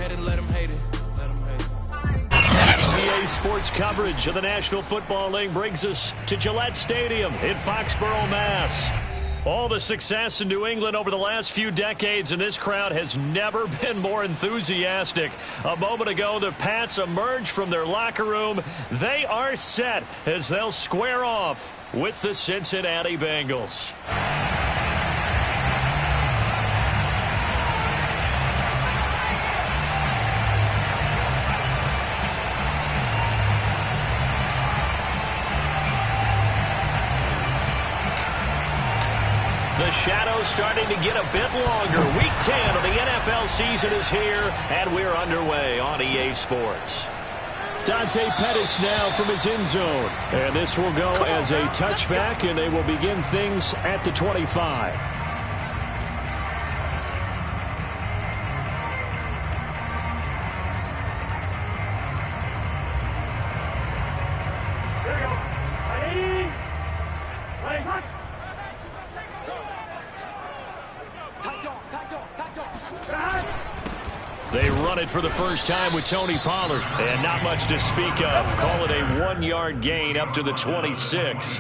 hate it, let them hate it. Let them hate it. NBA sports coverage of the National Football League brings us to Gillette Stadium in Foxborough, Mass. All the success in New England over the last few decades, and this crowd has never been more enthusiastic. A moment ago, the Pats emerged from their locker room. They are set as they'll square off with the Cincinnati Bengals. The shadow's starting to get a bit longer. Week 10 of the NFL season is here, and we're underway on EA Sports. Dante Pettis now from his end zone. And this will go as a touchback, and they will begin things at the 25. They run it for the first time with Tony Pollard, and not much to speak of. Call it a 1-yard gain up to the 26.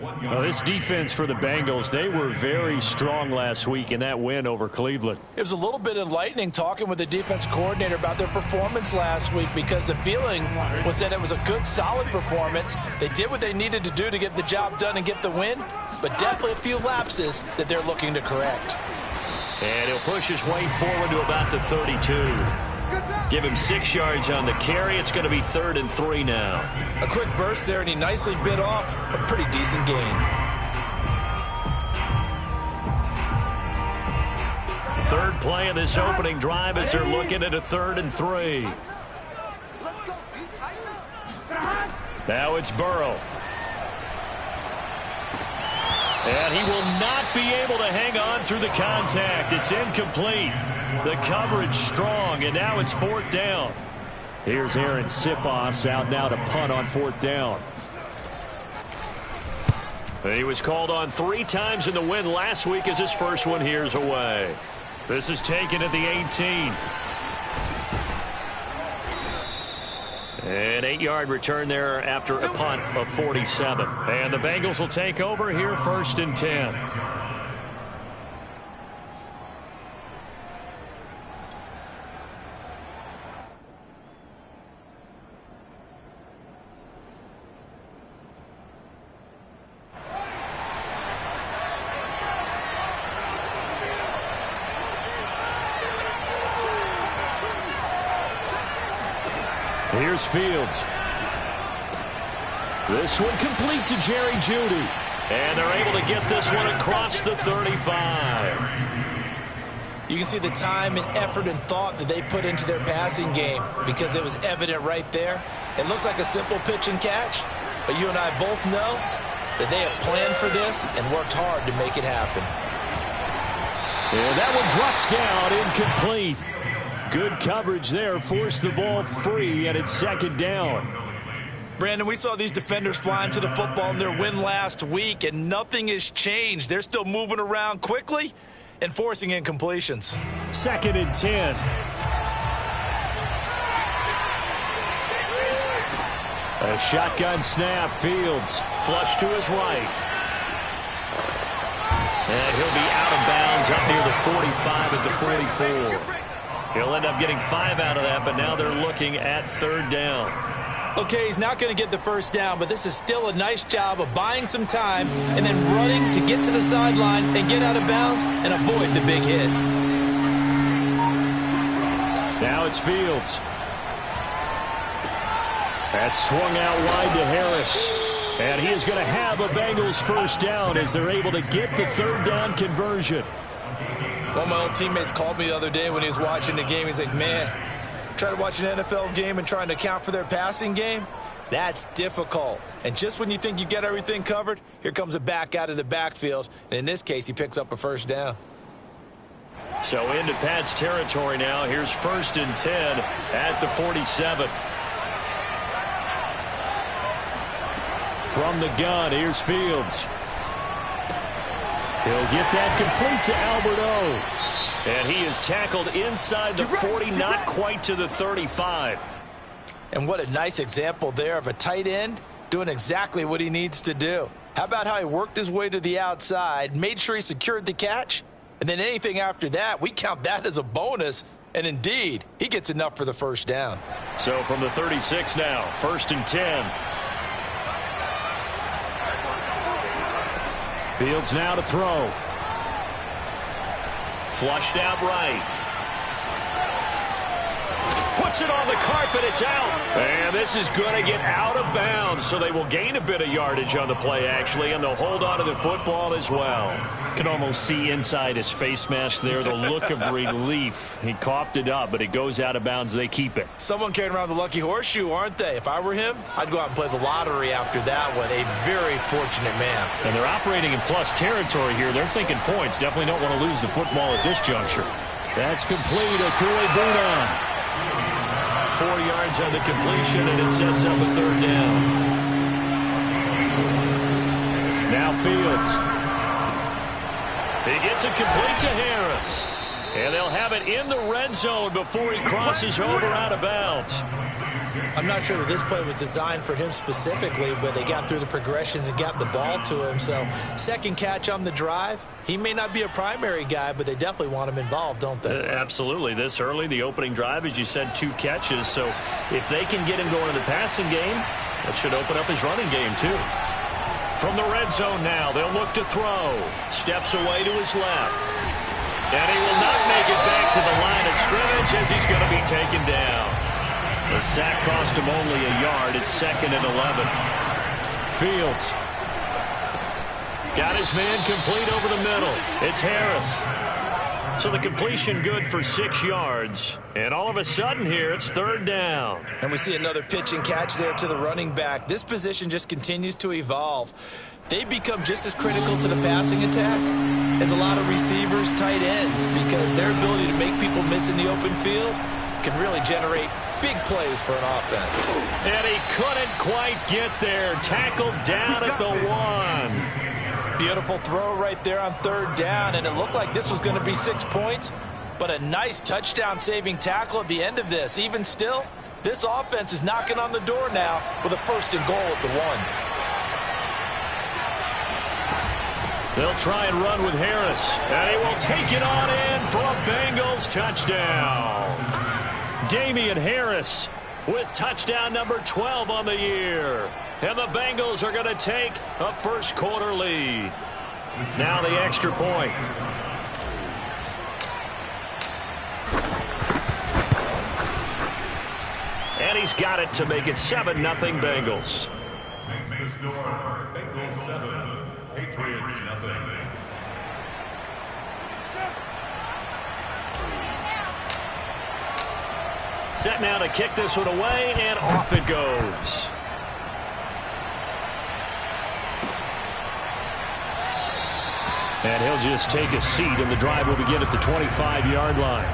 Well, this defense for the Bengals, they were very strong last week in that win over Cleveland. It was a little bit enlightening talking with the defense coordinator about their performance last week, because the feeling was that it was a good, solid performance. They did what they needed to do to get the job done and get the win, but definitely a few lapses that they're looking to correct. And he'll push his way forward to about the 32. Give him 6 yards on the carry. It's going to be 3rd and 3 now. A quick burst there, and he nicely bit off a pretty decent gain. Third play of this opening drive as they're looking at a 3rd and 3. Now it's Burrow. And he will not be able to hang on through the contact. It's incomplete. The coverage strong, and now it's 4th down. Here's Aaron Sipos out now to punt on 4th down. He was called on 3 times in the win last week as his first one here's away. This is taken at the 18. An 8-yard return there after a punt of 47. And the Bengals will take over here 1st and 10. Here's Fields. This one complete to Jerry Jeudy. And they're able to get this one across the 35. You can see the time and effort and thought that they put into their passing game, because it was evident right there. It looks like a simple pitch and catch, but you and I both know that they have planned for this and worked hard to make it happen. And that one drops down, incomplete. Good coverage there, forced the ball free, and it's 2nd down. Brandon, we saw these defenders flying to the football in their win last week, and nothing has changed. They're still moving around quickly and forcing incompletions. 2nd and 10. A shotgun snap. Fields flush to his right. And he'll be out of bounds up near the 45 at the 44. He'll end up getting 5 out of that, but now they're looking at 3rd down. Okay, he's not going to get the first down, but this is still a nice job of buying some time and then running to get to the sideline and get out of bounds and avoid the big hit. Now it's Fields. That's swung out wide to Harris. And he is going to have a Bengals first down as they're able to get the 3rd down conversion. One of my old teammates called me the other day when he was watching the game. He's like, man, trying to watch an NFL game and trying to account for their passing game, that's difficult. And just when you think you get everything covered, here comes a back out of the backfield. And in this case, he picks up a first down. So into Pat's territory now. Here's 1st and 10 at the 47. From the gun, here's Fields. He'll get that complete to Albert O. And he is tackled inside the 40, not quite to the 35. And what a nice example there of a tight end doing exactly what he needs to do. How about how he worked his way to the outside, made sure he secured the catch, and then anything after that, we count that as a bonus. And indeed, he gets enough for the first down. So from the 36 now, 1st and 10. Fields now to throw. Flushed out right. Puts it on the carpet. It's out. And this is going to get out of bounds, so they will gain a bit of yardage on the play, actually, and they'll hold on to the football as well. Can almost see inside his face mask there the look of relief. He coughed it up, but it goes out of bounds. They keep it. Someone carrying around the lucky horseshoe, aren't they? If I were him, I'd go out and play the lottery after that one. A very fortunate man. And they're operating in plus territory here. They're thinking points. Definitely don't want to lose the football at this juncture. That's complete. Akuli-Buna. 4 yards on the completion, and it sets up a 3rd down. Now Fields. He gets it complete to Harris. And they'll have it in the red zone before he crosses over out of bounds. I'm not sure that this play was designed for him specifically, but they got through the progressions and got the ball to him. So, second catch on the drive. He may not be a primary guy, but they definitely want him involved, don't they? Absolutely. This early, the opening drive, as you said, 2 catches. So, if they can get him going in the passing game, that should open up his running game, too. From the red zone now, they'll look to throw. Steps away to his left. And he will not make it back to the line of scrimmage as he's going to be taken down. The sack cost him only a yard. It's 2nd and 11. Fields. Got his man complete over the middle. It's Harris. So the completion good for 6 yards. And all of a sudden here, it's 3rd down. And we see another pitch and catch there to the running back. This position just continues to evolve. They become just as critical to the passing attack as a lot of receivers, tight ends, because their ability to make people miss in the open field can really generate big plays for an offense. And he couldn't quite get there. Tackled down at the 1. Beautiful throw right there on 3rd down, and it looked like this was going to be 6 points, but a nice touchdown-saving tackle at the end of this. Even still, this offense is knocking on the door now with a 1st and goal at the 1. They'll try and run with Harris, and he will take it on in for a Bengals touchdown. Damian Harris with touchdown number 12 on the year. And the Bengals are going to take a 1st quarter lead. Now the extra point. And he's got it to make it 7-0 Bengals. Makes the score Bengals 7, Patriots nothing. Set now to kick this one away, and off it goes. And he'll just take a seat, and the drive will begin at the 25-yard line.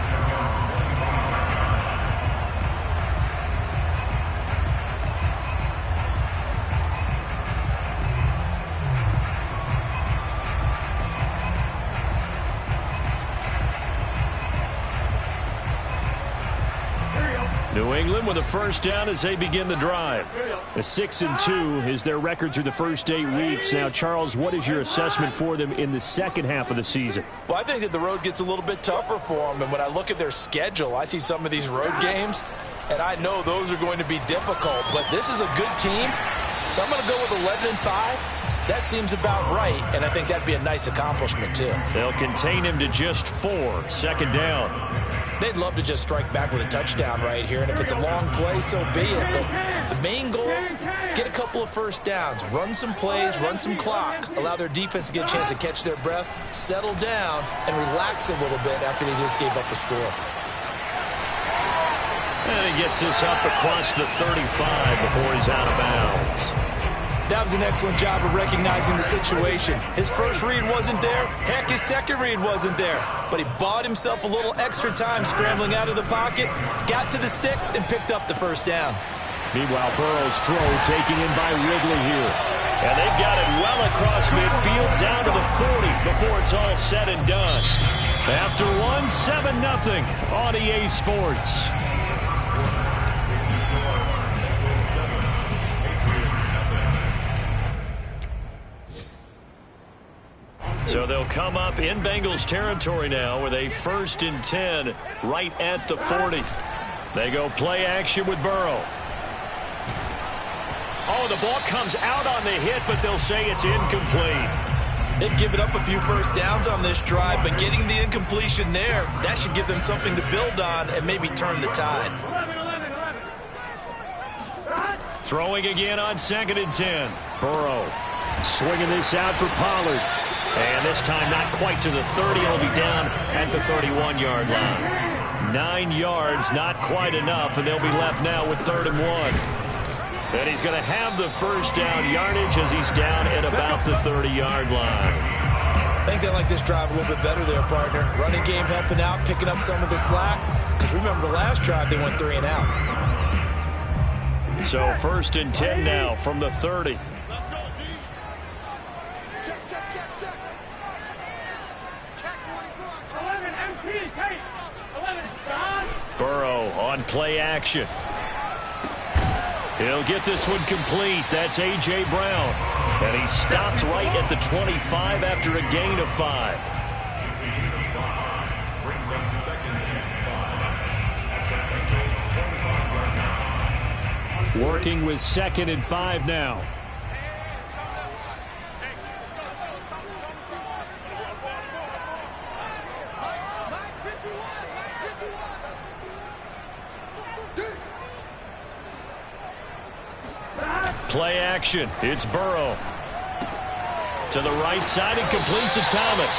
New England with a 1st down as they begin the drive. A 6-2 is their record through the first 8 weeks. Now, Charles, what is your assessment for them in the second half of the season? Well, I think that the road gets a little bit tougher for them. And when I look at their schedule, I see some of these road games, and I know those are going to be difficult. But this is a good team, so I'm going to go with 11-5. That seems about right, and I think that'd be a nice accomplishment, too. They'll contain him to just 4. 2nd down. They'd love to just strike back with a touchdown right here, and if it's a long play, so be it. But the main goal, get a couple of 1st downs, run some plays, run some clock, allow their defense to get a chance to catch their breath, settle down, and relax a little bit after they just gave up a score. And he gets this up across the 35 before he's out of bounds. That was an excellent job of recognizing the situation. His first read wasn't there. Heck, his second read wasn't there. But he bought himself a little extra time scrambling out of the pocket, got to the sticks, and picked up the 1st down. Meanwhile, Burrow's throw taken in by Ridley here. And they've got it well across midfield down to the 40 before it's all said and done. After one, 7-0 on EA Sports. So they'll come up in Bengals territory now with a 1st and 10 right at the 40. They go play action with Burrow. Oh, the ball comes out on the hit, but they'll say it's incomplete. They've given up a few first downs on this drive, but getting the incompletion there, that should give them something to build on and maybe turn the tide. Throwing again on 2nd and 10. Burrow swinging this out for Pollard. And this time not quite to the 30. He'll be down at the 31-yard line. 9 yards, not quite enough, and they'll be left now with 3rd and 1. And he's going to have the first down yardage as he's down at about the 30-yard line. I think they like this drive a little bit better there, partner. Running game helping out, picking up some of the slack. Because remember the last drive, they went 3 and out. So 1st and 10 now from the 30. Burrow on play action. He'll get this one complete. That's A.J. Brown. And he stopped right at the 25 after a gain of 5. Brings up 2nd and 5. Working with 2nd and 5 now. Play action. It's Burrow. To the right side and complete to Thomas.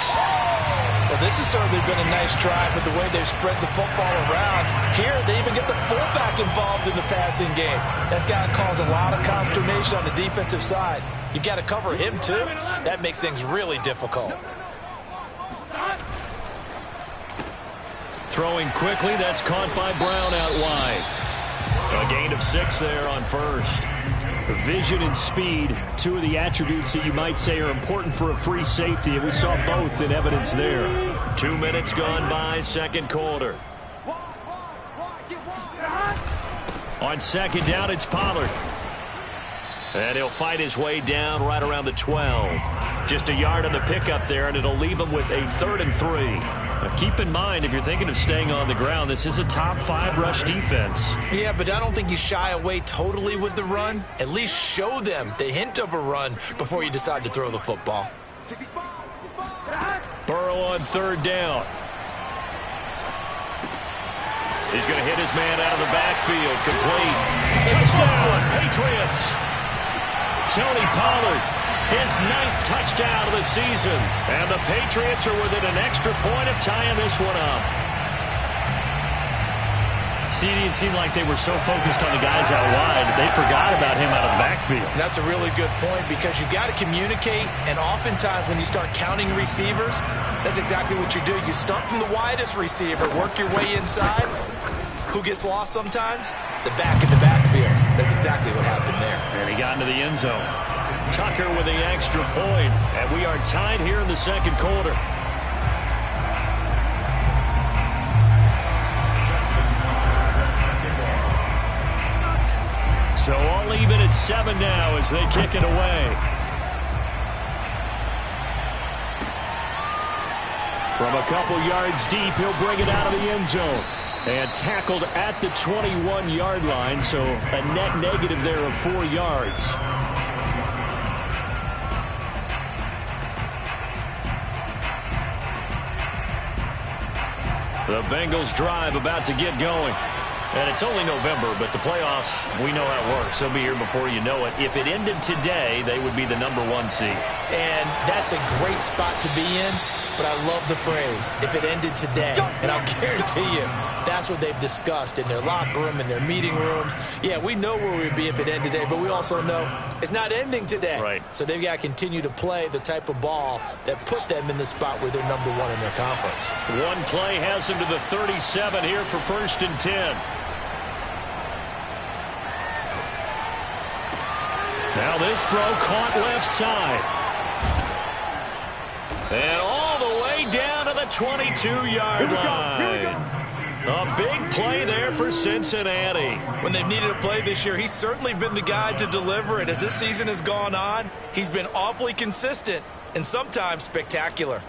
Well, this has certainly been a nice drive with the way they've spread the football around. Here, they even get the fullback involved in the passing game. That's got to cause a lot of consternation on the defensive side. You've got to cover him, too. That makes things really difficult. Throwing quickly. That's caught by Brown out wide. A gain of 6 there on 1st. Vision and speed, 2 of the attributes that you might say are important for a free safety, and we saw both in evidence there. 2 minutes gone by, 2nd quarter. On 2nd down, it's Pollard. And he'll fight his way down right around the 12. Just a yard on the pickup there, and it'll leave him with a 3rd and 3. Now, keep in mind, if you're thinking of staying on the ground, this is a top 5 rush defense. Yeah, but I don't think you shy away totally with the run. At least show them the hint of a run before you decide to throw the football. Burrow on 3rd down. He's going to hit his man out of the backfield. Complete. Touchdown, Patriots. Tony Pollard, his 9th touchdown of the season. And the Patriots are within an extra point of tying this one up. See, it seemed like they were so focused on the guys out wide, they forgot about him out of the backfield. That's a really good point because you've got to communicate, and oftentimes when you start counting receivers, that's exactly what you do. You start from the widest receiver, work your way inside. Who gets lost sometimes? The back in the backfield. That's exactly what happened there. And he got into the end zone. Tucker with the extra point, and we are tied here in the 2nd quarter. So all even at 7 now as they kick it away. From a couple yards deep, he'll bring it out of the end zone. And tackled at the 21-yard line, so a net negative there of 4 yards. The Bengals drive about to get going. And it's only November, but the playoffs, we know how it works. They'll be here before you know it. If it ended today, they would be the #1 seed. And that's a great spot to be in. But I love the phrase, if it ended today. And I'll guarantee you, that's what they've discussed in their locker room, in their meeting rooms. Yeah, we know where we'd be if it ended today, but we also know it's not ending today. Right. So they've got to continue to play the type of ball that put them in the spot where they're #1 in their conference. One play has them to the 37 here for 1st and 10. Now this throw caught left side. And all the way down to the 22-yard line. A big play there for Cincinnati. When they've needed a play this year, he's certainly been the guy to deliver it. As this season has gone on, he's been awfully consistent and sometimes spectacular.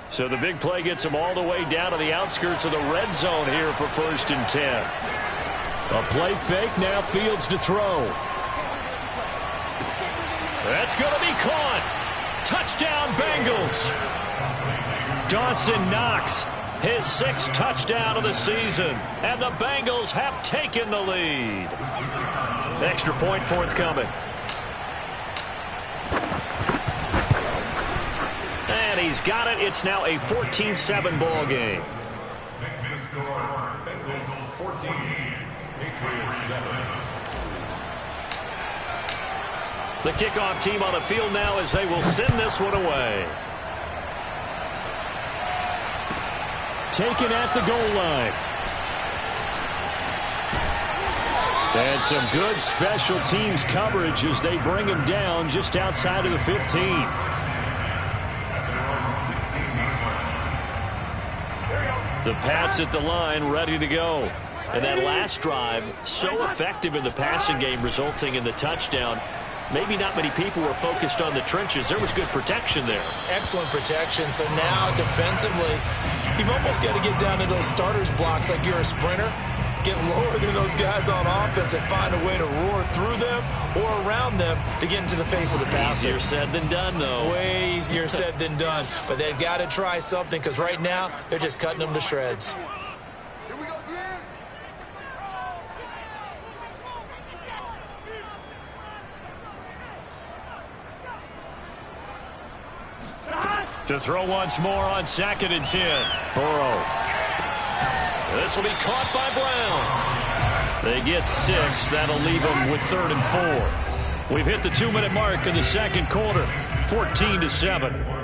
So the big play gets him all the way down to the outskirts of the red zone here for 1st and 10. A play fake, now Fields to throw. That's going to be caught. Touchdown, Bengals. Dawson Knox, his 6th touchdown of the season, and the Bengals have taken the lead. Extra point forthcoming. And he's got it. It's now a 14-7 ball game. Next to score, Bengals 14, Patriots 7. The kickoff team on the field now as they will send this one away. Taken at the goal line. And some good special teams coverage as they bring him down just outside of the 15. The Pats at the line, ready to go. And that last drive, so effective in the passing game, resulting in the touchdown. Maybe not many people were focused on the trenches. There was good protection there. Excellent protection. So now defensively, you've almost got to get down to those starters blocks like you're a sprinter. Get lower than those guys on offense and find a way to roar through them or around them to get into the face of the passer. Easier said than done, though. Way easier said than done. But they've got to try something because right now they're just cutting them to shreds. To throw once more on 2nd and 10. Burrow. This will be caught by Brown. They get 6. That'll leave them with 3rd and 4. We've hit the 2-minute mark in the second quarter. 14-7.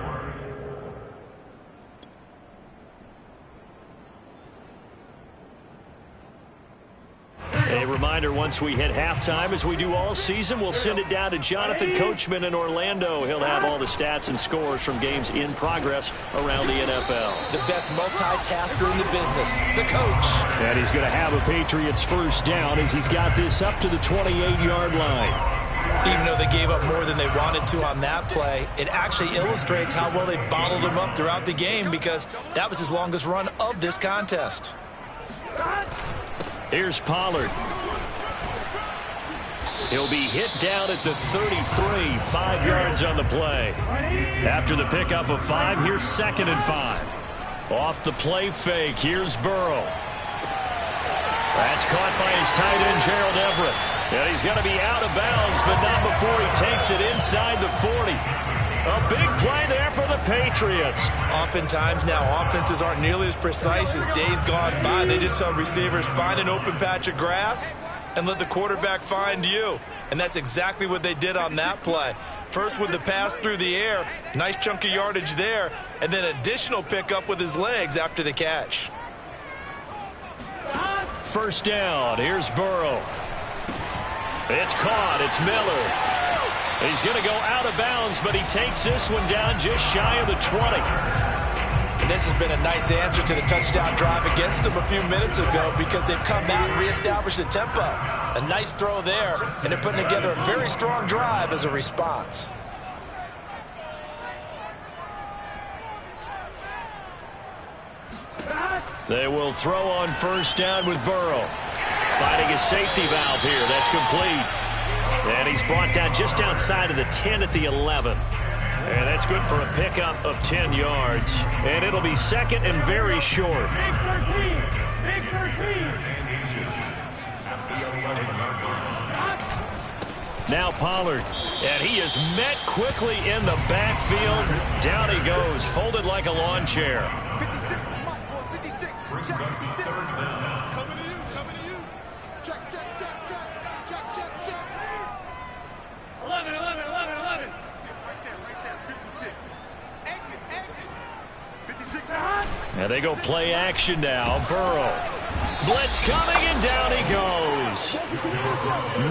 A reminder, once we hit halftime, as we do all season, we'll send it down to Jonathan Coachman in Orlando. He'll have all the stats and scores from games in progress around the NFL. The best multitasker in the business, the coach. And he's going to have a Patriots first down as he's got this up to the 28-yard line. Even though they gave up more than they wanted to on that play, it actually illustrates how well they bottled him up throughout the game because that was his longest run of this contest. Here's Pollard. He'll be hit down at the 33, 5 yards on the play. After the pickup of 5, here's 2nd and 5. Off the play fake, here's Burrow. That's caught by his tight end, Gerald Everett. And he's going to be out of bounds, but not before he takes it inside the 40. A big play there for the Patriots. Oftentimes now, offenses aren't nearly as precise as days gone by. They just tell receivers, find an open patch of grass and let the quarterback find you. And that's exactly what they did on that play. First with the pass through the air, nice chunk of yardage there, and then additional pickup with his legs after the catch. First down, here's Burrow. It's caught, it's Miller. He's going to go out of bounds, but he takes this one down just shy of the 20. And this has been a nice answer to the touchdown drive against them a few minutes ago because they've come out and reestablished the tempo. A nice throw there, and they're putting together a very strong drive as a response. They will throw on first down with Burrow. Finding a safety valve here. That's complete. And he's brought down just outside of the 10 at the 11. And that's good for a pickup of 10 yards. And it'll be 2nd and very short. Big 13. Now Pollard. And he is met quickly in the backfield. Down he goes, folded like a lawn chair. Brings up 3rd down. Coming to you. Check. 11. Right there. 56. Exit. 56. And they go play action now. Burrow. Blitz coming, and down he goes.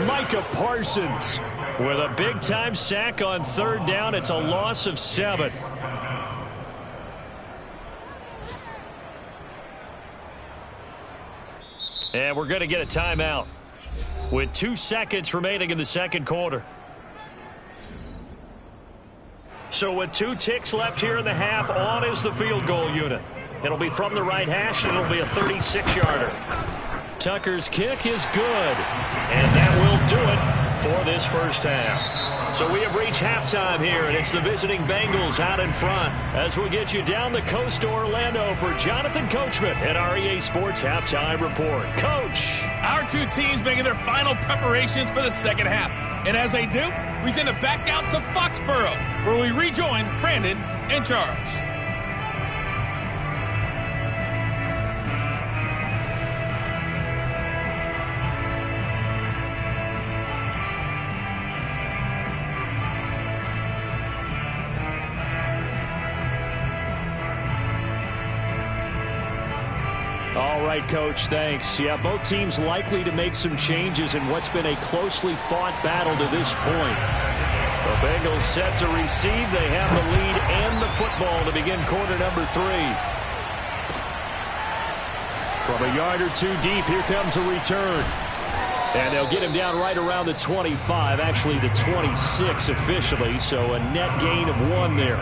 Micah Parsons with a big-time sack on third down. It's a loss of 7. And we're going to get a timeout with 2 seconds remaining in the second quarter. So with 2 ticks left here in the half, on is the field goal unit. It'll be from the right hash, and it'll be a 36-yarder. Tucker's kick is good, and that will do it for this first half. So we have reached halftime here, and it's the visiting Bengals out in front as we get you down the coast to Orlando for Jonathan Coachman at our EA Sports Halftime Report. Coach. Our 2 teams making their final preparations for the second half. And as they do, we send it back out to Foxborough, where we rejoin Brandon and Charles. All right, Coach, thanks. Yeah, both teams likely to make some changes in what's been a closely fought battle to this point. The Bengals set to receive. They have the lead and the football to begin quarter number 3. From a yard or 2 deep, here comes a return. And they'll get him down right around the 25, actually the 26 officially, so a net gain of 1 there.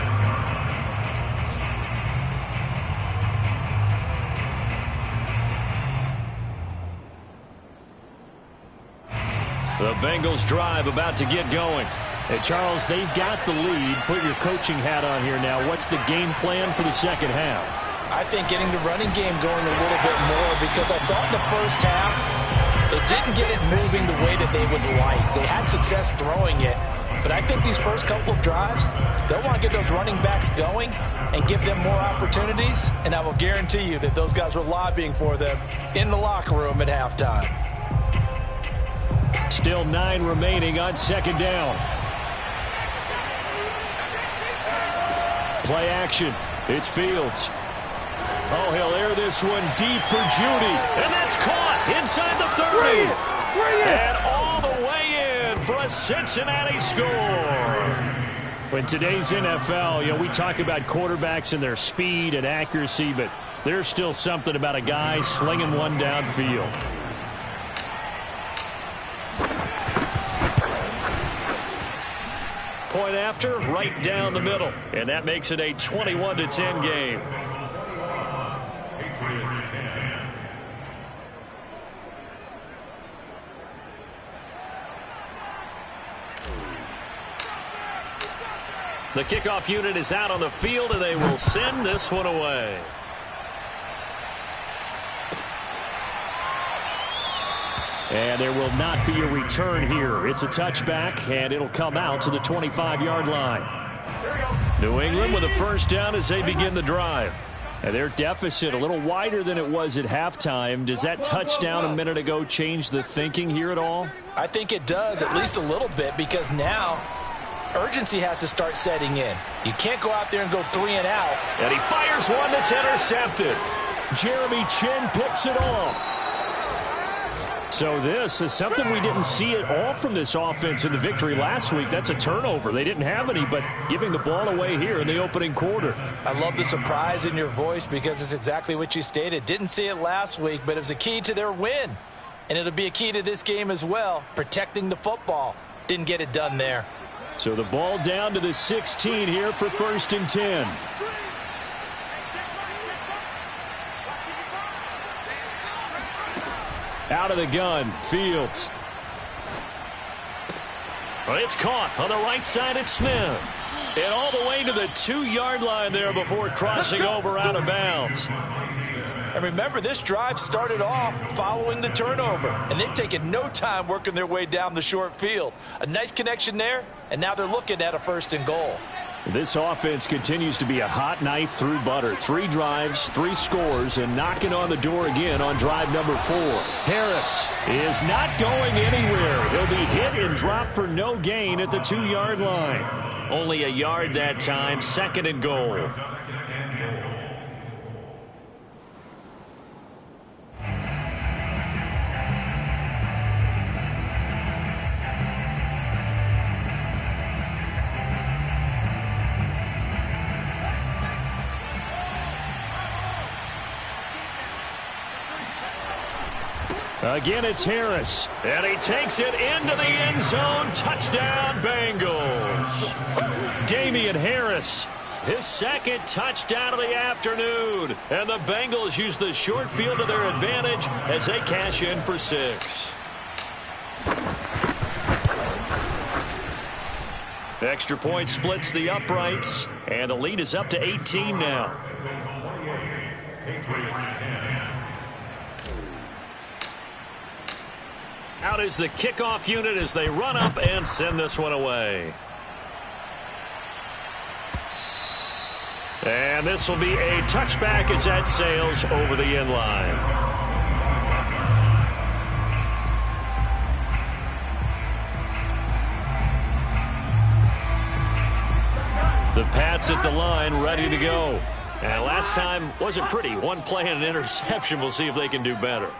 The Bengals drive about to get going. Hey, Charles, they've got the lead. Put your coaching hat on here now. What's the game plan for the second half? I think getting the running game going a little bit more, because I thought in the first half they didn't get it moving the way that they would like. They had success throwing it, but I think these first couple of drives, they'll want to get those running backs going and give them more opportunities, and I will guarantee you that those guys were lobbying for them in the locker room at halftime. Still 9 remaining on second down. Play action. It's Fields. Oh, he'll air this one deep for Judy. And that's caught inside the 30. And all the way in for a Cincinnati score. In today's NFL, we talk about quarterbacks and their speed and accuracy, but there's still something about a guy slinging one downfield. Point after, right down the middle. And that makes it a 21-10 game. Patriots 10. The kickoff unit is out on the field, and they will send this one away. And there will not be a return here. It's a touchback, and it'll come out to the 25-yard line. New England with a first down as they begin the drive. And their deficit a little wider than it was at halftime. Does that touchdown a minute ago change the thinking here at all? I think it does, at least a little bit, because now urgency has to start setting in. You can't go out there and go 3 and out. And he fires one that's intercepted. Jeremy Chin picks it off. So this is something we didn't see at all from this offense in the victory last week. That's a turnover. They didn't have any, but giving the ball away here in the opening quarter. I love the surprise in your voice, because it's exactly what you stated. Didn't see it last week, but it was a key to their win. And it'll be a key to this game as well, protecting the football. Didn't get it done there. So the ball down to the 16 here for 1st and 10. Out of the gun, Fields. Well, it's caught on the right side at Smith. And all the way to the 2-yard line there before crossing over out of bounds. And remember, this drive started off following the turnover, and they've taken no time working their way down the short field. A nice connection there, and now they're looking at a 1st and goal. This offense continues to be a hot knife through butter. 3 drives, 3 scores, and knocking on the door again on drive number 4. Harris is not going anywhere. He'll be hit and dropped for no gain at the 2-yard line. Only a yard that time, 2nd and goal. Again, it's Harris, and he takes it into the end zone. Touchdown, Bengals. Damian Harris, his second touchdown of the afternoon. And the Bengals use the short field to their advantage as they cash in for 6. Extra point splits the uprights, and the lead is up to 18 now. Patriots 10. Out is the kickoff unit as they run up and send this one away. And this will be a touchback as that sails over the end line. The Pats at the line, ready to go. And last time wasn't pretty. One play and an interception. We'll see if they can do better.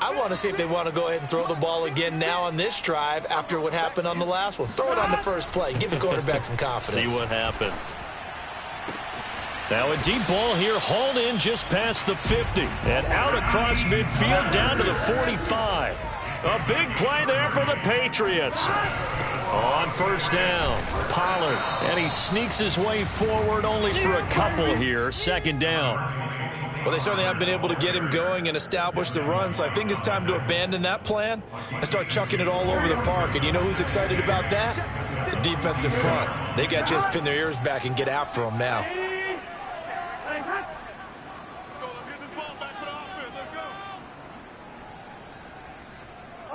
I want to see if they want to go ahead and throw the ball again now on this drive after what happened on the last one. Throw it on the first play. Give the quarterback some confidence. See what happens. Now a deep ball here, hauled in just past the 50. And out across midfield down to the 45. A big play there for the Patriots. On first down, Pollard. And he sneaks his way forward only for a couple here. Second down. Well, they certainly have been able to get him going and establish the run, so I think it's time to abandon that plan and start chucking it all over the park. And you know who's excited about that? The defensive front. They got to just pin their ears back and get after him now. Let's go. Let's get this ball back for the offense. Let's go.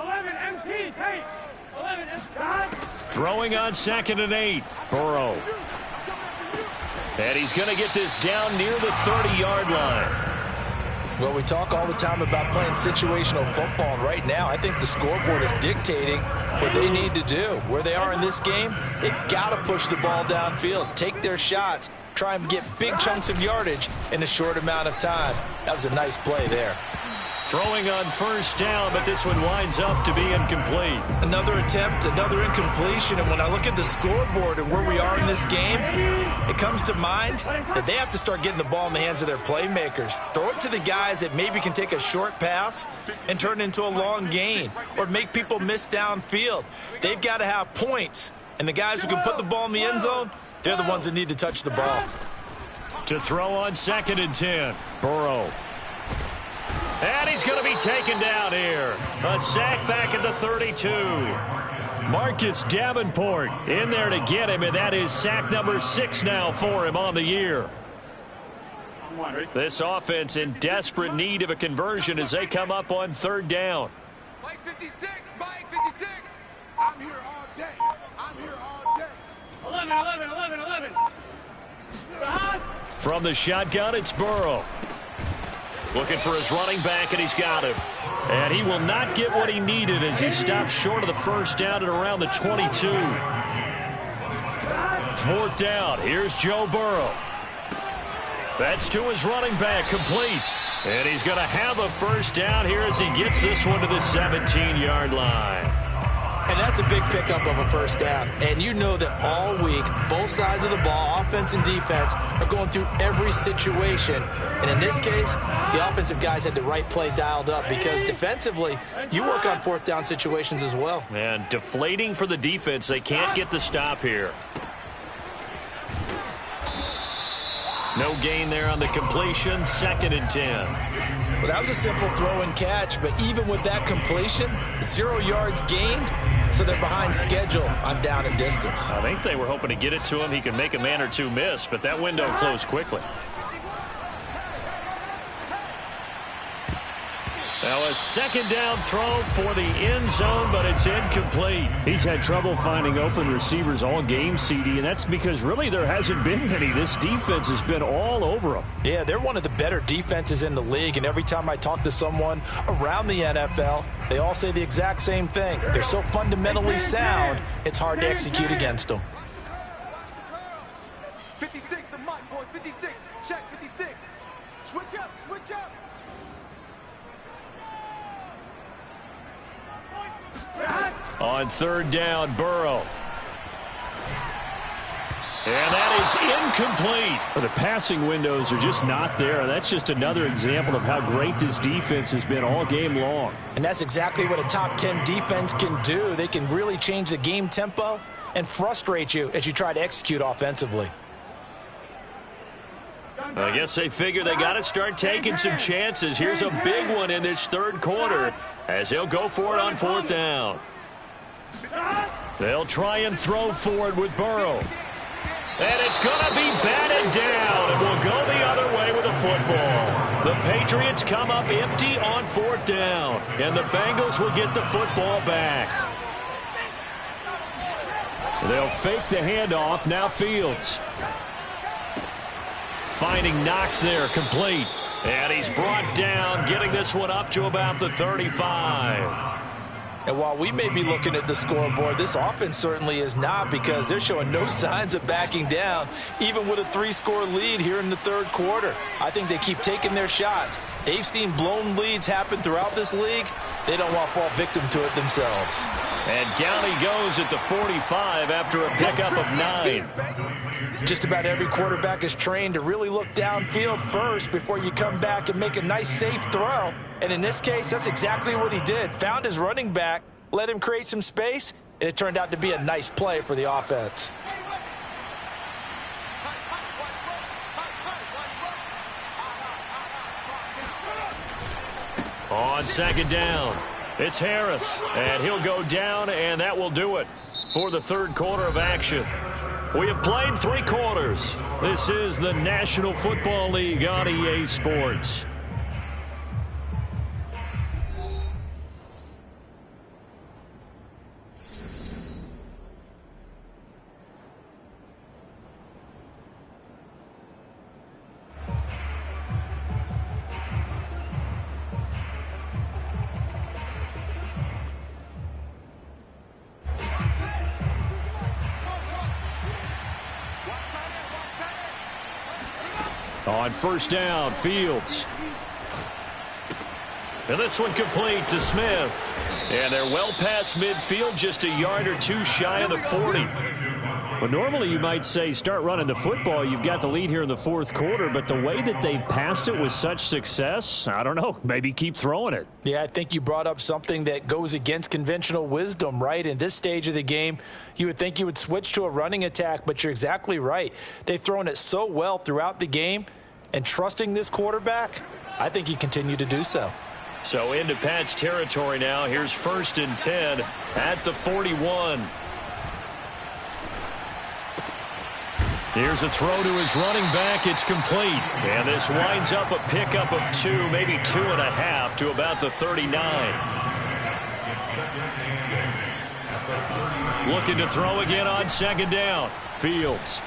11 MT, Tate. 11 MT. Throwing on 2nd and 8. Burrow. And he's going to get this down near the 30-yard line. Well, we talk all the time about playing situational football, and right now I think the scoreboard is dictating what they need to do. Where they are in this game, they've got to push the ball downfield, take their shots, try and get big chunks of yardage in a short amount of time. That was a nice play there. Throwing on first down, but this one winds up to be incomplete. Another attempt, another incompletion, and when I look at the scoreboard and where we are in this game, it comes to mind that they have to start getting the ball in the hands of their playmakers. Throw it to the guys that maybe can take a short pass and turn it into a long gain or make people miss downfield. They've got to have points, and the guys who can put the ball in the end zone, they're the ones that need to touch the ball. To throw on 2nd and 10, Burrow. And he's going to be taken down here. A sack back at the 32. Marcus Davenport in there to get him, and that is sack number 6 now for him on the year. This offense in desperate need of a conversion as they come up on 3rd down. Mike 56, Mike 56. I'm here all day. I'm here all day. 11. From the shotgun, it's Burrow. Looking for his running back, and he's got him. And he will not get what he needed as he stops short of the first down at around the 22. 4th down. Here's Joe Burrow. That's to his running back, complete. And he's going to have a first down here as he gets this one to the 17-yard line. And that's a big pickup of a first down. And you know that all week, both sides of the ball, offense and defense, are going through every situation. And in this case, the offensive guys had the right play dialed up because defensively, you work on 4th down situations as well. And deflating for the defense. They can't get the stop here. No gain there on the completion. 2nd and 10. Well, that was a simple throw and catch, but even with that completion, 0 yards gained, so they're behind schedule on down and distance. I think they were hoping to get it to him. He could make a man or two miss, but that window closed quickly. Now a 2nd down throw for the end zone, but it's incomplete. He's had trouble finding open receivers all game, CD, and that's because really there hasn't been many. This defense has been all over them. Yeah, they're one of the better defenses in the league, and every time I talk to someone around the NFL, they all say the exact same thing. They're so fundamentally sound, it's hard to execute against them. 56, the mic, boys. 56. Check 56. Switch up. On 3rd down, Burrow. And that is incomplete. Well, the passing windows are just not there. That's just another example of how great this defense has been all game long. And that's exactly what a top 10 defense can do. They can really change the game tempo and frustrate you as you try to execute offensively. I guess they figure they got to start taking some chances. Here's a big one in this third quarter as they'll go for it on fourth down. They'll try and throw for it with Burrow. And it's going to be batted down, and we'll go the other way with the football. The Patriots come up empty on fourth down, and the Bengals will get the football back. They'll fake the handoff. Now Fields. Finding Knox there, complete. And he's brought down, getting this one up to about the 35. And while we may be looking at the scoreboard, this offense certainly is not, because they're showing no signs of backing down, even with a 3-score lead here in the third quarter. I think they keep taking their shots. They've seen blown leads happen throughout this league. They don't want to fall victim to it themselves. And down he goes at the 45 after a pickup of 9. Just about every quarterback is trained to really look downfield first before you come back and make a nice, safe throw. And in this case, that's exactly what he did. Found his running back, let him create some space, and it turned out to be a nice play for the offense. On second down, it's Harris, and he'll go down, and that will do it for the third quarter of action. We have played 3 quarters. This is the National Football League on EA Sports. On first down, Fields. And this one complete to Smith. And they're well past midfield, just a yard or 2 shy of the 40. Well, normally you might say start running the football. You've got the lead here in the fourth quarter, but the way that they've passed it with such success, I don't know, maybe keep throwing it. Yeah, I think you brought up something that goes against conventional wisdom, right? In this stage of the game, you would think you would switch to a running attack, but you're exactly right. They've thrown it so well throughout the game, and trusting this quarterback, I think you continue to do so. So into Pat's territory now. Here's 1st and 10 at the 41. Here's a throw to his running back. It's complete. And this winds up a pickup of 2, maybe 2.5 to about the 39. Looking to throw again on second down. Fields.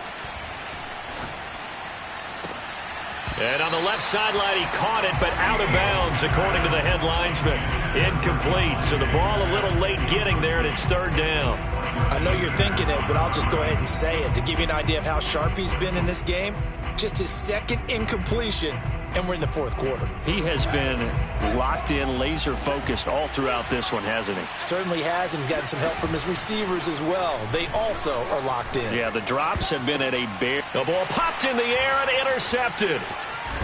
And on the left sideline, he caught it, but out of bounds, according to the head linesman. Incomplete. So the ball a little late getting there, and it's third down. I know you're thinking it, but I'll just go ahead and say it. To give you an idea of how sharp he's been in this game, just his 2nd incompletion, and we're in the fourth quarter. He has been locked in, laser-focused all throughout this one, hasn't he? Certainly has, and he's gotten some help from his receivers as well. They also are locked in. Yeah, the drops have been at a bare... The ball popped in the air and intercepted.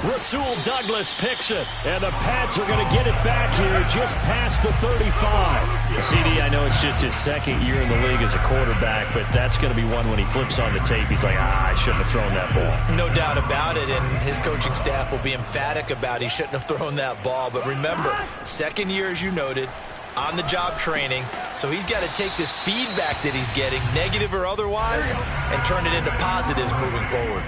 Rasul Douglas picks it. And the Pats are going to get it back here just past the 35. CD, I know it's just his 2nd year in the league as a quarterback, but that's going to be one when he flips on the tape. He's like, I shouldn't have thrown that ball. No doubt about it, and his coaching staff will be emphatic about he shouldn't have thrown that ball. But remember, 2nd year, as you noted, on-the-job training. So he's got to take this feedback that he's getting, negative or otherwise, and turn it into positives moving forward.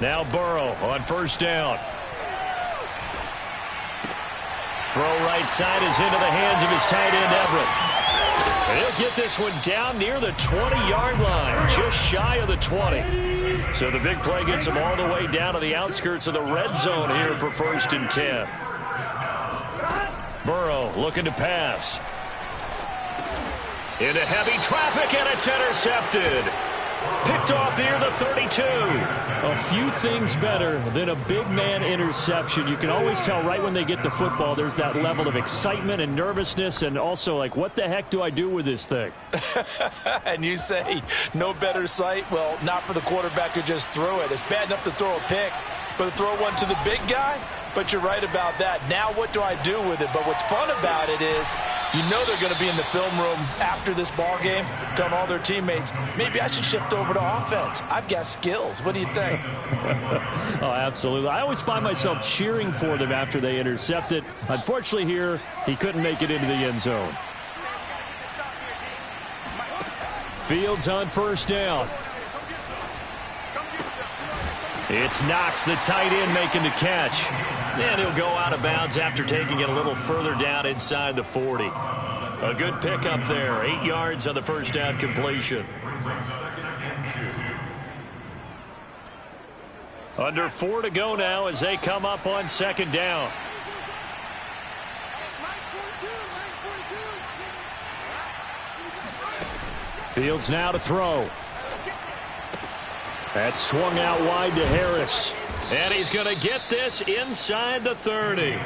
Now Burrow on first down. Throw right side is into the hands of his tight end, Everett. And he'll get this one down near the 20-yard line, just shy of the 20. So the big play gets him all the way down to the outskirts of the red zone here for 1st and 10. Burrow looking to pass. Into heavy traffic, and it's intercepted. picked off near the 32. A few things better than a big man interception. You can always tell right when they get the football, there's that level of excitement and nervousness, and also like, what the heck do I do with this thing? And you say no better sight? Well, not for the quarterback who just threw it. It's bad enough to throw a pick, but to throw one to the big guy? But you're right about that. Now what do I do with it? But what's fun about it is you know they're going to be in the film room after this ball game telling all their teammates, maybe I should shift over to offense. I've got skills. What do you think? Oh, absolutely. I always find myself cheering for them after they intercept it. Unfortunately here, he couldn't make it into the end zone. Fields on first down. It's Knox, the tight end, making the catch. And he'll go out of bounds after taking it a little further down inside the 40. A good pickup there. 8 yards on the first down completion. Under 4 to go now as they come up on second down. Fields now to throw. That's swung out wide to Harris. And he's going to get this inside the 30.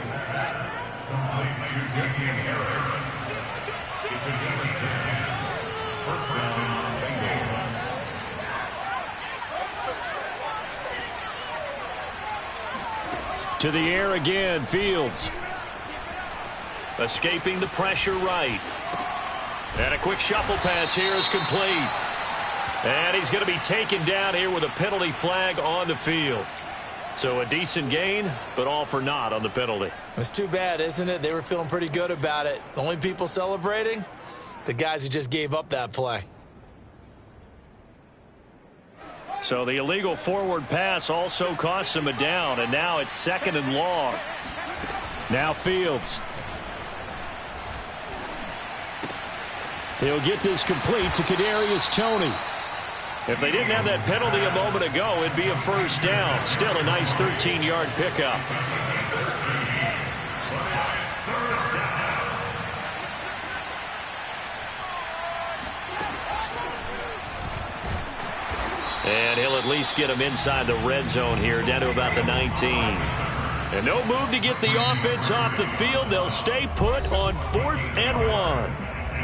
To the air again, Fields. Escaping the pressure right. And a quick shuffle pass here is complete. And he's going to be taken down here with a penalty flag on the field. So a decent gain, but all for naught on the penalty. It's too bad, isn't it? They were feeling pretty good about it. The only people celebrating? The guys who just gave up that play. So the illegal forward pass also costs him a down, and now it's second and long. Now Fields. He'll get this complete to Kadarius Toney. If they didn't have that penalty a moment ago, it'd be a first down. Still a nice 13-yard pickup. And he'll at least get him inside the red zone here, down to about the 19. And no move to get the offense off the field. They'll stay put on 4th and 1.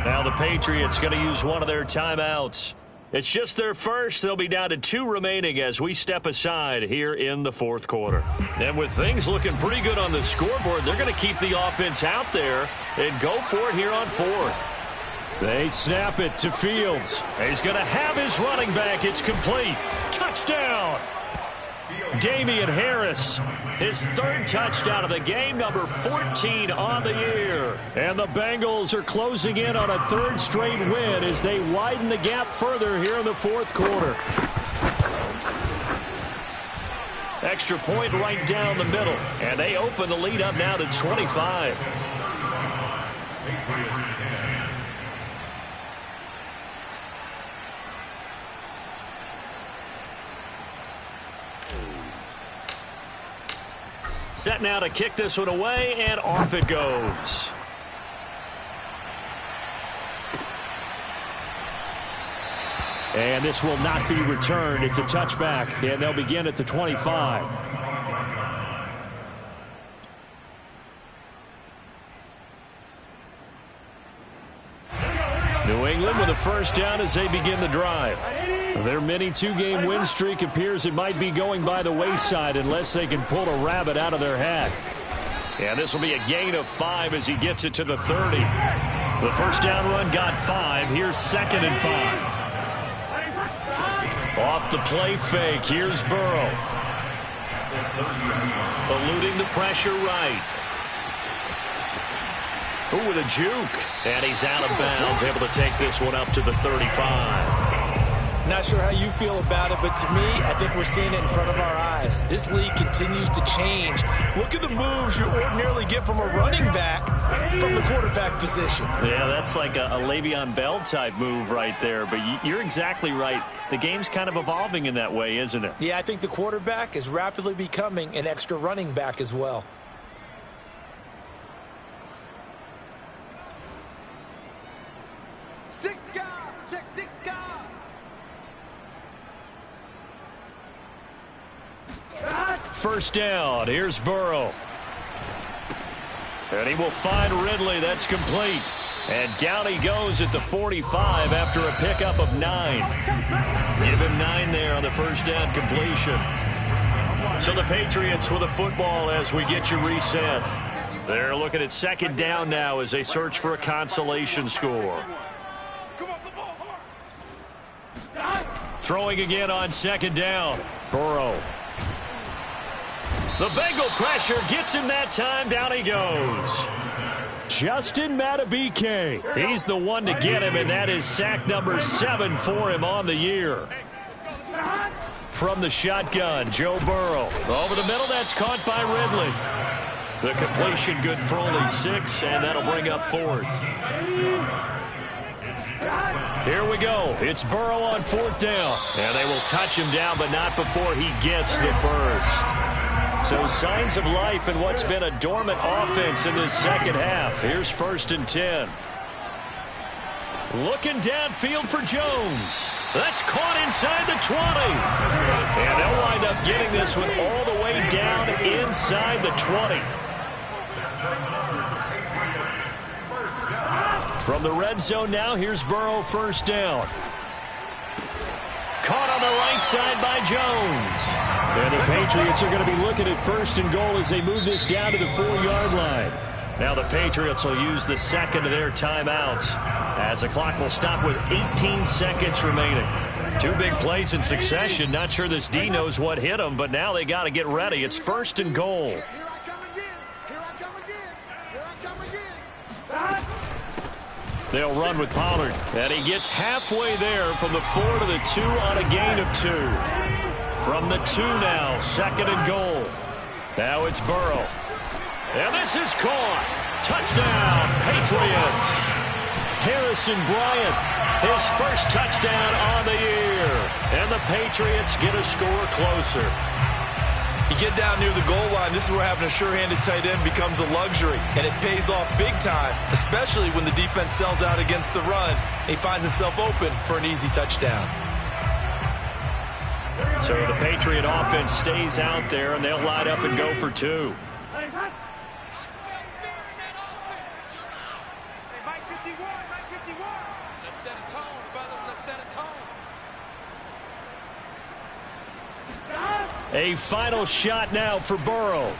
Now the Patriots going to use one of their timeouts. It's just their first. They'll be down to 2 remaining as we step aside here in the 4th quarter. And with things looking pretty good on the scoreboard, they're going to keep the offense out there and go for it here on 4th. They snap it to Fields. He's going to have his running back. It's complete. Touchdown! Damian Harris, his 3rd touchdown of the game, number 14 on the year. And the Bengals are closing in on a 3rd straight win as they widen the gap further here in the 4th quarter. Extra point right down the middle, and they open the lead up now to 25. Patriots 10. Set now to kick this one away, and off it goes. And this will not be returned. It's a touchback, and they'll begin at the 25. New England with a first down as they begin the drive. Their mini 2-game win streak appears it might be going by the wayside unless they can pull a rabbit out of their hat. And this will be a gain of 5 as he gets it to the 30. The first down run got 5. Here's 2nd and 5. Off the play fake. Here's Burrow. Eluding the pressure right. Ooh, with a juke. And he's out of bounds, able to take this one up to the 35. Not sure how you feel about it, but to me, I think we're seeing it in front of our eyes. This league continues to change. Look at the moves you ordinarily get from a running back from the quarterback position. Yeah, that's like a Le'Veon Bell type move right there, but you're exactly right. The game's kind of evolving in that way, isn't it? Yeah, I think the quarterback is rapidly becoming an extra running back as well. first down. Here's Burrow. And he will find Ridley. That's complete. And down he goes at the 45 after a pickup of 9. Give him 9 there on the first down completion. So the Patriots with the football as we get you reset. They're looking at second down now as they search for a consolation score. Throwing again on second down. Burrow. The Bengal pressure gets him that time. Down he goes. Justin Madubuike. He's the one to get him, and that is sack number 7 for him on the year. From the shotgun, Joe Burrow. Over the middle, that's caught by Ridley. The completion good for only 6, and that'll bring up 4th. Here we go. It's Burrow on 4th down. And they will touch him down, but not before he gets the first. So signs of life in what's been a dormant offense in this second half. Here's 1st and 10. Looking downfield for Jones. That's caught inside the 20. And they'll wind up getting this one all the way down inside the 20. From the red zone now, here's Burrow, 1st down. Caught on the right side by Jones. And the Patriots are going to be looking at 1st and goal as they move this down to the 4-yard line. Now the Patriots will use the second of their timeouts as the clock will stop with 18 seconds remaining. 2 big plays in succession. Not sure this D knows what hit them, but now they got to get ready. It's 1st and goal. Here I come again. Here I come again. Here I come again. They'll run with Pollard. And he gets halfway there from the 4 to the 2 on a gain of 2. From the 2 now, 2nd and goal. Now it's Burrow. And this is caught. Touchdown, Patriots. Harrison Bryant, his first touchdown on the year. And the Patriots get a score closer. You get down near the goal line, this is where having a sure-handed tight end becomes a luxury. And it pays off big time, especially when the defense sells out against the run. He finds himself open for an easy touchdown. So the Patriot offense stays out there, and they'll line up and go for 2. A final shot now for Burrow.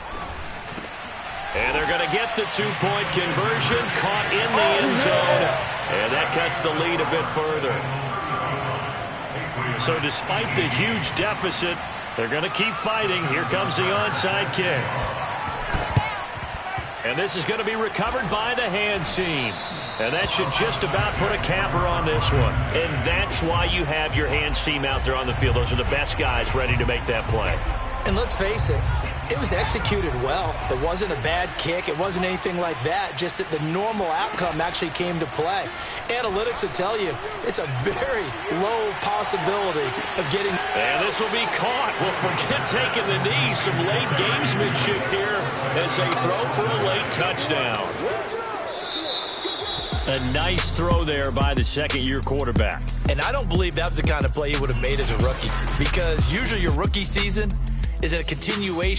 And they're going to get the 2-point conversion. Caught in the end zone. And that cuts the lead a bit further. So despite the huge deficit, they're going to keep fighting. Here comes the onside kick. And this is going to be recovered by the hands team. And that should just about put a capper on this one. And that's why you have your hands team out there on the field. Those are the best guys ready to make that play. And let's face it, it was executed well. It wasn't a bad kick. It wasn't anything like that. Just that the normal outcome actually came to play. Analytics will tell you it's a very low possibility of getting. And this will be caught. Well, forget taking the knee. Some late gamesmanship here as they throw for a late touchdown. A nice throw there by the second-year quarterback. And I don't believe that was the kind of play he would have made as a rookie, because usually your rookie season is a continuation